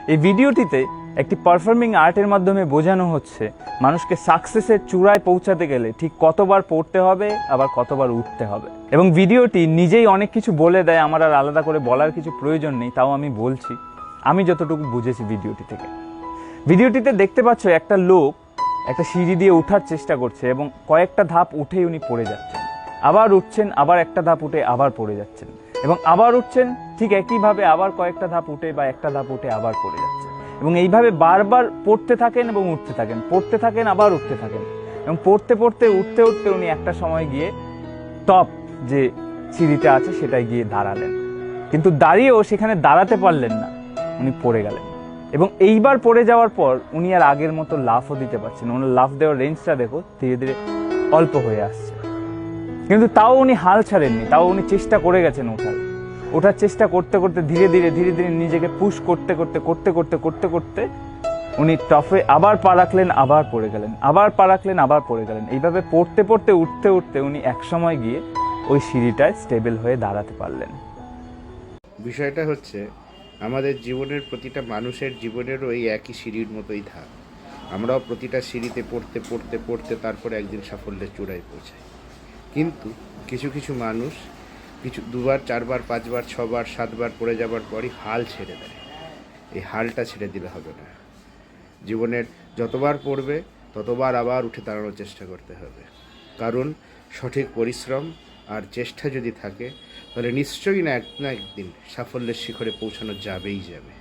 এই ভিডিওটিতে একটি পারফর্মিং আর্টের মাধ্যমে বোঝানো হচ্ছে মানুষকে সাকসেসের চূড়ায় পৌঁছাতে গেলে ঠিক কতবার পড়তে হবে, আবার কতবার উঠতে হবে। এবং ভিডিওটি নিজেই অনেক কিছু বলে দেয়, আমার আর আলাদা করে বলার কিছু প্রয়োজন নেই। তাও আমি বলছি আমি যতটুকু বুঝেছি ভিডিওটি থেকে। ভিডিওটিতে দেখতে পাচ্ছ একটা লোক একটা সিঁড়ি দিয়ে ওঠার চেষ্টা করছে এবং কয়েকটা ধাপ উঠেই উনি পড়ে যাচ্ছেন, আবার উঠছেন, আবার একটা ধাপ উঠে আবার পড়ে যাচ্ছেন, এবং আবার উঠছেন, ঠিক একইভাবে আবার কয়েকটা ধাপ উঠে বা একটা ধাপ উঠে আবার পড়ে যাচ্ছেন। এবং এইভাবে বারবার পড়তে থাকেন এবং উঠতে থাকেন, পড়তে থাকেন আবার উঠতে থাকেন, এবং পড়তে পড়তে উঠতে উঠতে উনি একটা সময় গিয়ে টপ যে সিঁড়িটা আছে সেটাই গিয়ে দাঁড়ালেন। কিন্তু দাঁড়িয়েও সেখানে দাঁড়াতে পারলেন না, উনি পড়ে গেলেন। এবং এইবার পড়ে যাওয়ার পর উনি আর আগের মতো লাফও দিতে পারছেন, ওনার লাফ দেওয়ার রেঞ্জটা দেখো ধীরে ধীরে অল্প হয়ে আসছে। কিন্তু তাও উনি হাল ছাড়েননি, তাও উনি চেষ্টা করে গেছেন ওঠার চেষ্টা করতে করতে ধীরে ধীরে নিজেকে পুশ করতে করতে করতে করতে করতে করতে উনি টপে আবার পা রাখলেন, আবার পড়ে গেলেন, আবার পা রাখলেন, আবার পড়ে গেলেন। এইভাবে পড়তে পড়তে উঠতে উঠতে উনি একসময় গিয়ে ওই সিঁড়িটায় স্টেবল হয়ে দাঁড়াতে পারলেন। বিষয়টা হচ্ছে আমাদের জীবনের প্রতিটা মানুষের জীবনেরও এই একই সিঁড়ির মতোই ধাপ। আমরাও প্রতিটা সিঁড়িতে পড়তে পড়তে পড়তে তারপরে একদিন সাফল্যের চূড়ায় পৌঁছাই। কিন্তু কিছু কিছু মানুষ দুবার, চারবার, পাঁচবার, ছবার, সাতবার পড়ে যাবার পরই হাল ছেড়ে দেয়। এই হালটা ছেড়ে দিলে হবে না। জীবনের যতবার পড়বে ততবার আবার উঠে দাঁড়ানোর চেষ্টা করতে হবে। কারণ সঠিক পরিশ্রম আর চেষ্টা যদি থাকে তাহলে নিশ্চয়ই না একদিন সাফল্যের শিখরে পৌঁছানো যাবেই যাবে।